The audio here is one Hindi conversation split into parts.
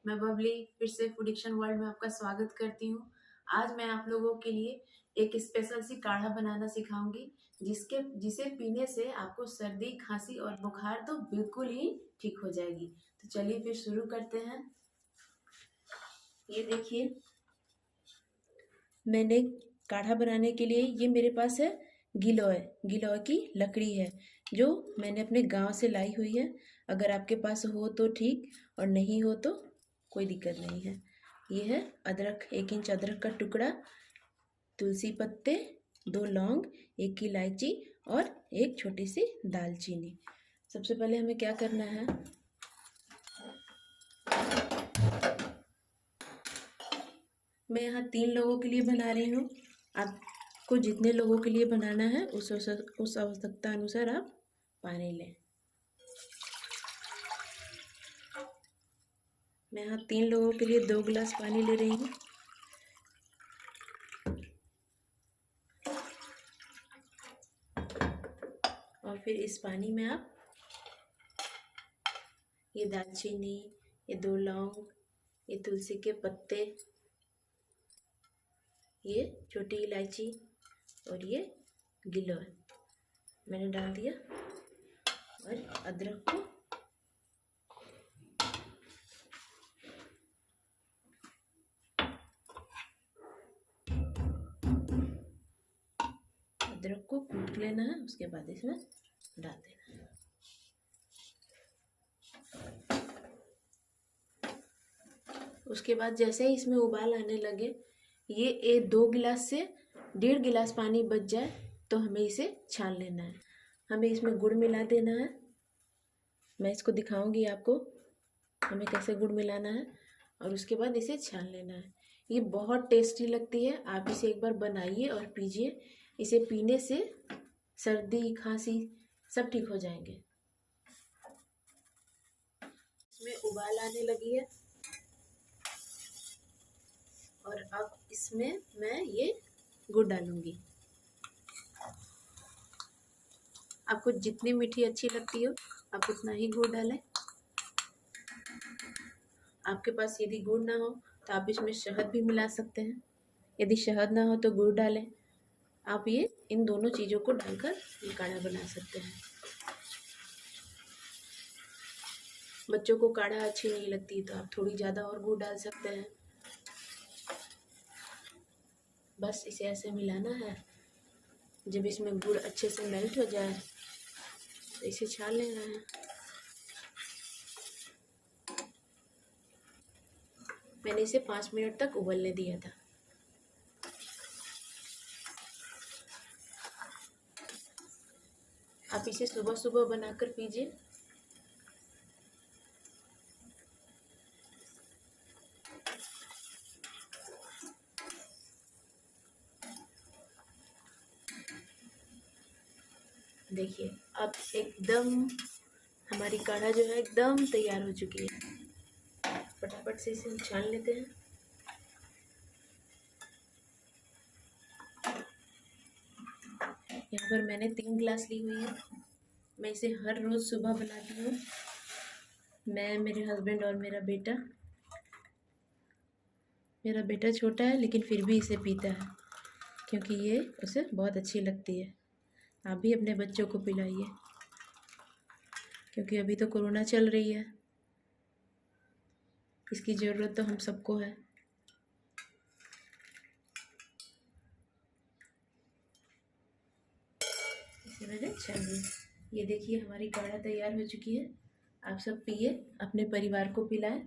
मैं बबली फिर से फूड एडिक्शन वर्ल्ड में आपका स्वागत करती हूँ। आज मैं आप लोगों के लिए एक स्पेशल सी काढ़ा बनाना सिखाऊंगी जिसे पीने से आपको सर्दी, खांसी और बुखार तो बिल्कुल ही ठीक हो जाएगी। तो चलिए फिर शुरू करते हैं। ये देखिए, मैंने काढ़ा बनाने के लिए ये मेरे पास है गिलोय की लकड़ी है, जो मैंने अपने गांव से लाई हुई है। अगर आपके पास हो तो ठीक, और नहीं हो तो कोई दिक्कत नहीं है। ये है अदरक, 1 इंच अदरक का टुकड़ा, तुलसी पत्ते, 2 लौंग, 1 इलायची और एक छोटी सी दालचीनी। सबसे पहले हमें क्या करना है, मैं यहाँ 3 लोगों के लिए बना रही हूँ। आपको जितने लोगों के लिए बनाना है उस आवश्यकता अनुसार आप पानी लें। मैं यहाँ 3 लोगों के लिए 2 गिलास पानी ले रही हूँ। और फिर इस पानी में आप ये दालचीनी, ये 2 लौंग, ये तुलसी के पत्ते, ये छोटी इलायची और ये गिलोय मैंने डाल दिया। और अदरक को कूट लेना है, उसके बाद इसमें डाल देना है। उसके बाद जैसे ही इसमें उबाल आने लगे, ये 2 गिलास से 1.5 गिलास पानी बच जाए तो हमें इसे छान लेना है। हमें इसमें गुड़ मिला देना है। मैं इसको दिखाऊंगी आपको हमें कैसे गुड़ मिलाना है, और उसके बाद इसे छान लेना है। ये बहुत टेस्टी लगती है, आप इसे एक बार बनाइए और पीजिए। इसे पीने से सर्दी, खांसी सब ठीक हो जाएंगे। इसमें उबाल आने लगी है और अब इसमें मैं ये गुड़ डालूंगी। आपको जितनी मीठी अच्छी लगती हो आप उतना ही गुड़ डालें। आपके पास यदि गुड़ ना हो तो आप इसमें शहद भी मिला सकते हैं। यदि शहद ना हो तो गुड़ डालें। आप ये इन दोनों चीज़ों को डालकर ये काढ़ा बना सकते हैं। बच्चों को काढ़ा अच्छी नहीं लगती तो आप थोड़ी ज़्यादा और गुड़ डाल सकते हैं। बस इसे ऐसे मिलाना है। जब इसमें गुड़ अच्छे से मेल्ट हो जाए तो इसे छान लेना है। मैंने इसे 5 मिनट तक उबलने दिया था। आप इसे सुबह सुबह बनाकर पीजिए। देखिए, अब एकदम हमारी काढ़ा जो है एकदम तैयार हो चुकी है। फटाफट से इसे छान लेते हैं। यहाँ पर मैंने 3 गिलास ली हुई है। मैं इसे हर रोज़ सुबह बनाती हूँ। मैं, मेरे हस्बैंड और मेरा बेटा छोटा है लेकिन फिर भी इसे पीता है, क्योंकि ये उसे बहुत अच्छी लगती है। आप भी अपने बच्चों को पिलाइए, क्योंकि अभी तो कोरोना चल रही है। इसकी ज़रूरत तो हम सबको है। इसे मैंने छान लिया। ये देखिए, हमारी काढ़ा तैयार हो चुकी है। आप सब पिए, अपने परिवार को पिलाएं,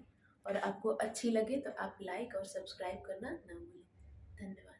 और आपको अच्छी लगे तो आप लाइक और सब्सक्राइब करना ना भूलें। धन्यवाद।